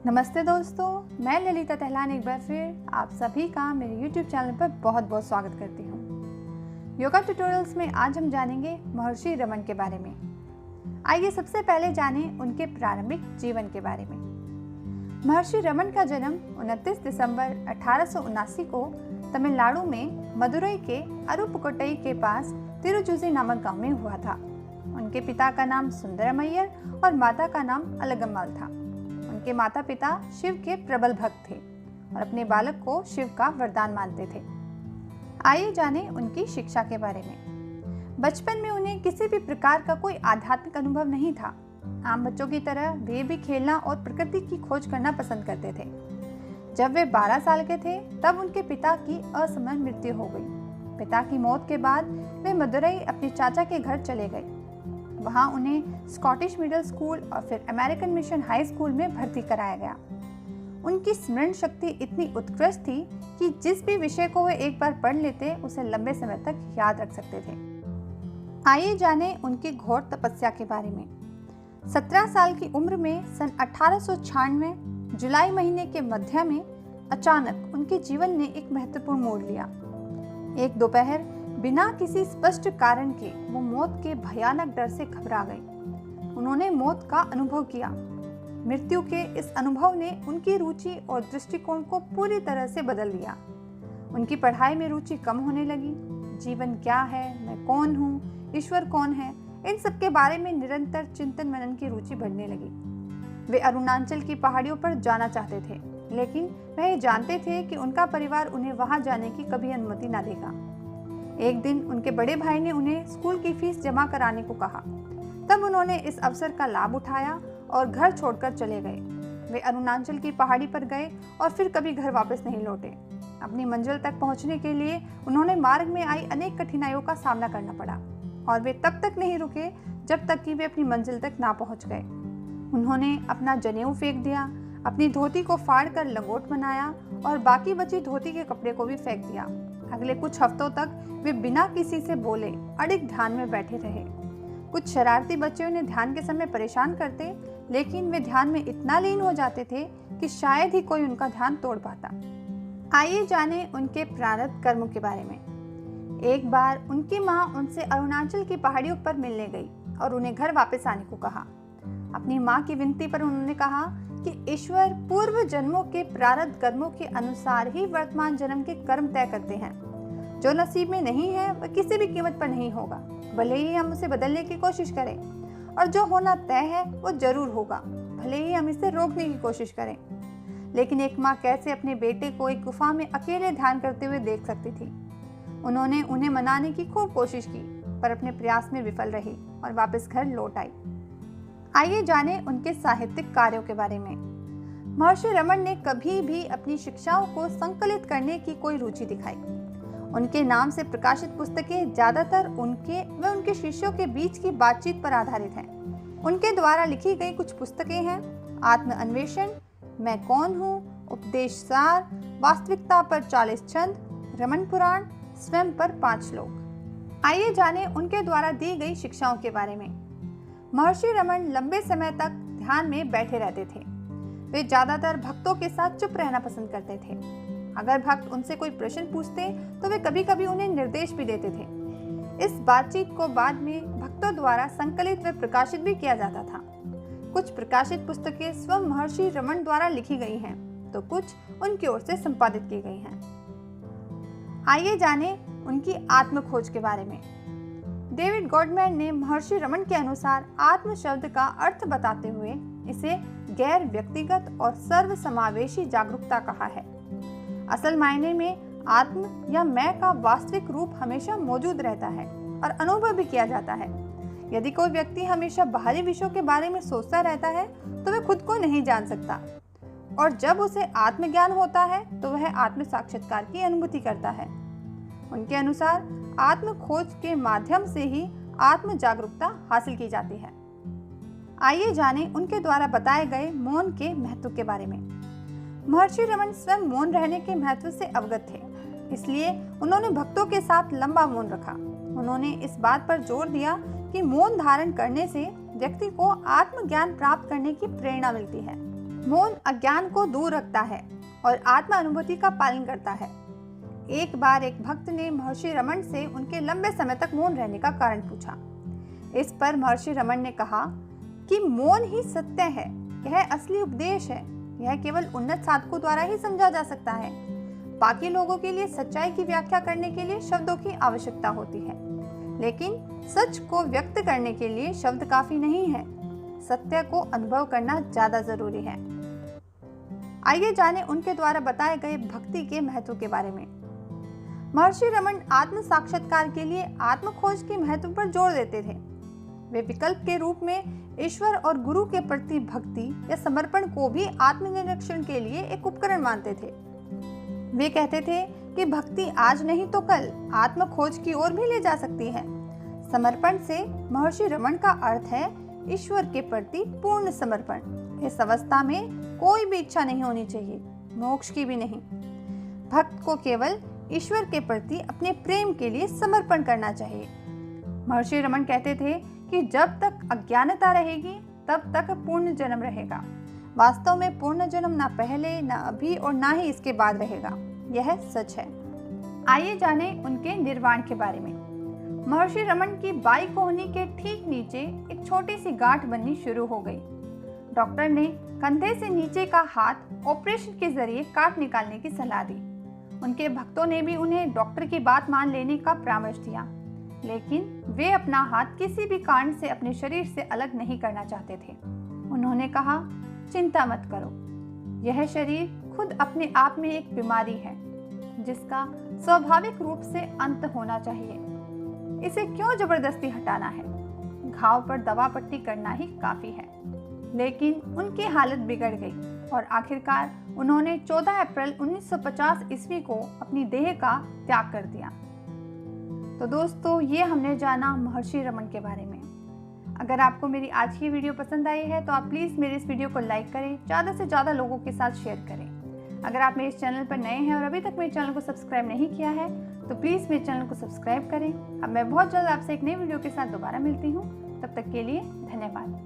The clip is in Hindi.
नमस्ते दोस्तों, मैं ललिता टहलान एक बार फिर आप सभी का मेरे YouTube चैनल पर बहुत बहुत स्वागत करती हूँ। योगा ट्यूटोरियल्स में आज हम जानेंगे महर्षि रमन के बारे में। आइए सबसे पहले जानें उनके प्रारंभिक जीवन के बारे में। महर्षि रमन का जन्म 29 दिसंबर 1879 को तमिलनाडु में मदुरई के अरुपुकोटई के पास तिरुचुजी नामक गांव में हुआ था। उनके पिता का नाम सुंदरमैयर और माता का नाम अलगम्माल था। उनके माता पिता शिव के प्रबल भक्त थे और अपने बालक को शिव का वरदान मानते थे। आइए जानें उनकी शिक्षा के बारे में। बचपन में उन्हें किसी भी प्रकार का कोई आध्यात्मिक अनुभव नहीं था। आम बच्चों की तरह वे भी खेलना और प्रकृति की खोज करना पसंद करते थे। जब वे 12 साल के थे तब उनके पिता की असमय मृत्यु हो गई। पिता की मौत के बाद वे मदुरई अपने चाचा के घर चले गए। वहाँ उन्हें स्कॉटिश मिडिल स्कूल और फिर अमेरिकन मिशन हाई स्कूल में भर्ती कराया गया। उनकी स्मरण शक्ति इतनी उत्कृष्ट थी कि जिस भी विषय को वे एक बार पढ़ लेते उसे लंबे समय तक याद रख सकते थे। आइए जानें उनकी घोर तपस्या के बारे में। 17 साल की उम्र में सन 1896 जुलाई महीने के मध्य में अचानक उनके जीवन ने एक महत्वपूर्ण मोड़ लिया। एक दोपहर बिना किसी स्पष्ट कारण के वो मौत के भयानक डर से घबरा गई। उन्होंने मौत का अनुभव किया। मृत्यु के इस अनुभव ने उनकी रुचि और दृष्टिकोण को पूरी तरह से बदल दिया। उनकी पढ़ाई में रुचि कम होने लगी। जीवन क्या है, मैं कौन हूँ, ईश्वर कौन है, इन सब के बारे में निरंतर चिंतन मनन की रुचि बढ़ने लगी। वे अरुणाचल की पहाड़ियों पर जाना चाहते थे, लेकिन वह जानते थे कि उनका परिवार उन्हें वहां जाने की कभी अनुमति न देगा। एक दिन उनके बड़े भाई ने उन्हें स्कूल की फीस जमा कराने को कहा। तब उन्होंने इस अवसर का लाभ उठाया और घर छोड़कर चले गए। वे अरुणाचल की पहाड़ी पर गए और फिर कभी घर वापस नहीं लौटे। अपनी मंजिल तक पहुंचने के लिए उन्होंने मार्ग में आई अनेक कठिनाइयों का सामना करना पड़ा और वे तब तक नहीं रुके जब तक कि वे अपनी मंजिल तक ना पहुंच गए। उन्होंने अपना जनेऊ फेंक दिया, अपनी धोती को फाड़ कर लंगोट बनाया और बाकी बची धोती के कपड़े को भी फेंक दिया। अगले कुछ हफ्तों तक वे बिना किसी से बोले अडिग ध्यान में बैठे रहे। कुछ शरारती बच्चे उन्हें ध्यान के समय परेशान करते, लेकिन वे ध्यान में इतना लीन हो जाते थे कि शायद ही कोई उनका ध्यान तोड़ पाता। आइए जानें उनके प्रारब्ध कर्मों के बारे में। एक बार उनकी माँ उनसे अरुणाचल की पहाड़ियों पर मिलने गई और उन्हें घर वापस आने को कहा। अपनी माँ की विनती पर उन्होंने कहा कि ईश्वर पूर्व जन्मों के प्रारब्ध कर्मों के अनुसार ही वर्तमान जन्म के कर्म तय करते हैं। जो नसीब में नहीं है वह किसी भी कीमत पर नहीं होगा, भले ही हम उसे बदलने की कोशिश करें, और जो होना तय है वो जरूर होगा, भले ही हम इसे रोकने की कोशिश करें। लेकिन एक माँ कैसे अपने बेटे को एक गुफा में अकेले ध्यान करते हुए देख सकती थी। उन्होंने उन्हें मनाने की खूब कोशिश की, पर अपने प्रयास में विफल रही और वापस घर लौट आई। आइए जानें उनके साहित्यिक कार्यों के बारे में। महर्षि रमन ने कभी भी अपनी शिक्षाओं को संकलित करने की कोई रुचि दिखाई। उनके नाम से प्रकाशित पुस्तकें ज्यादातर उनके व उनके शिष्यों के बीच की बातचीत पर आधारित हैं। उनके द्वारा लिखी गई कुछ पुस्तकें हैं आत्म अन्वेषण, मैं कौन हूँ, उपदेश सार, वास्तविकता पर 40 छंद, रमन पुराण, स्वयं पर 5 श्लोक। आइए जानें उनके द्वारा दी गई शिक्षाओं के बारे में। महर्षि रमन लंबे समय तक ध्यान में बैठे रहते थे। वे ज्यादातर भक्तों के साथ चुप रहना पसंद करते थे। अगर भक्त उनसे कोई प्रश्न पूछते तो वे कभी कभी उन्हें निर्देश भी देते थे। इस बातचीत को बाद में भक्तों द्वारा संकलित व प्रकाशित भी किया जाता था। कुछ प्रकाशित पुस्तकें स्वयं महर्षि रमन द्वारा लिखी गई हैं, तो कुछ उनकी ओर से संपादित की गई हैं। आइए जानें उनकी आत्म खोज के बारे में। डेविड गॉडमैन ने महर्षि रमन के अनुसार आत्म शब्द का अर्थ बताते हुए इसे गैर व्यक्तिगत और सर्वसमावेशी जागरूकता कहा है। असल मायने में आत्म या मैं का वास्तविक रूप हमेशा मौजूद रहता है और अनुभव भी किया जाता है। यदि कोई व्यक्ति हमेशा बाहरी विषयों के बारे में सोचता रहता है तो वह खुद को नहीं जान सकता, और जब उसे आत्मज्ञान होता है तो वह आत्म साक्षात्कार की अनुभूति करता है। उनके अनुसार आत्म खोज के माध्यम से ही आत्म जागरूकता हासिल की जाती है। आइए जानें उनके द्वारा बताए गए मौन के महत्व के बारे में। महर्षि रमन स्वयं मौन रहने के महत्व से अवगत थे, इसलिए उन्होंने भक्तों के साथ लंबा मौन रखा। उन्होंने इस बात पर जोर दिया कि मौन धारण करने से व्यक्ति को आत्मज्ञान प्राप्त करने की प्रेरणा मिलती है। मौन अज्ञान को दूर रखता है और आत्म अनुभूति का पालन करता है। एक बार एक भक्त ने महर्षि रमन से उनके लंबे समय तक मौन रहने का कारण पूछा। इस पर महर्षि रमन ने कहा कि मौन ही सत्य है, यह असली उपदेश है, यह केवल उन्नत साधकों द्वारा ही समझा जा सकता है। बाकी लोगों के लिए सच्चाई की व्याख्या करने के लिए शब्दों की आवश्यकता होती है, लेकिन सच को व्यक्त करने के लिए शब्द काफी नहीं है। सत्य को अनुभव करना ज्यादा जरूरी है। आइए जानें उनके द्वारा बताए गए भक्ति के महत्व के बारे में। महर्षि रमन आत्म साक्षात्कार के लिए आत्म खोज के महत्व पर जोर देते थे। वे विकल्प के रूप में ईश्वर और गुरु के प्रति भक्ति या समर्पण को भी आत्मनिरीक्षण के लिए एक उपकरण मानते थे। वे कहते थे कि भक्ति आज नहीं तो कल आत्म खोज की ओर भी ले जा सकती है। समर्पण से महर्षि रमन का अर्थ है ईश्वर के प्रति पूर्ण समर्पण। इस अवस्था में कोई भी इच्छा नहीं होनी चाहिए, मोक्ष की भी नहीं। भक्त को केवल ईश्वर के प्रति अपने प्रेम के लिए समर्पण करना चाहिए। महर्षि रमन कहते थे कि जब तक अज्ञानता रहेगी तब तक पूर्ण जन्म रहेगा। वास्तव में पूर्ण जन्म ना पहले, ना अभी और ना ही इसके बाद रहेगा। यह सच है। आइए जानें उनके निर्वाण के बारे में। महर्षि रमन की बाई कोहनी के ठीक नीचे एक छोटी सी गांठ बननी शुरू हो गई। डॉक्टर ने कंधे से नीचे का हाथ ऑपरेशन के जरिए काट निकालने की सलाह दी। उनके भक्तों ने भी उन्हें डॉक्टर की बात मान लेने का परामर्श दिया, लेकिन वे अपना हाथ किसी भी कारण से अपने शरीर से अलग नहीं करना चाहते थे। उन्होंने कहा, चिंता मत करो, यह शरीर खुद अपने आप में एक बीमारी है जिसका स्वाभाविक रूप से अंत होना चाहिए। इसे क्यों जबरदस्ती हटाना है? घाव पर दवा पट्टी करना ही काफी है। लेकिन उनकी हालत बिगड़ गई और आखिरकार उन्होंने 14 अप्रैल 1950 ईस्वी को अपनी देह का त्याग कर दिया। तो दोस्तों, ये हमने जाना महर्षि रमन के बारे में। अगर आपको मेरी आज की वीडियो पसंद आई है तो आप प्लीज़ मेरे इस वीडियो को लाइक करें, ज़्यादा से ज़्यादा लोगों के साथ शेयर करें। अगर आप मेरे इस चैनल पर नए हैं और अभी तक मेरे चैनल को सब्सक्राइब नहीं किया है तो प्लीज़ मेरे चैनल को सब्सक्राइब करें। अब मैं बहुत जल्द आपसे एक नई वीडियो के साथ दोबारा मिलती हूँ। तब तक के लिए धन्यवाद।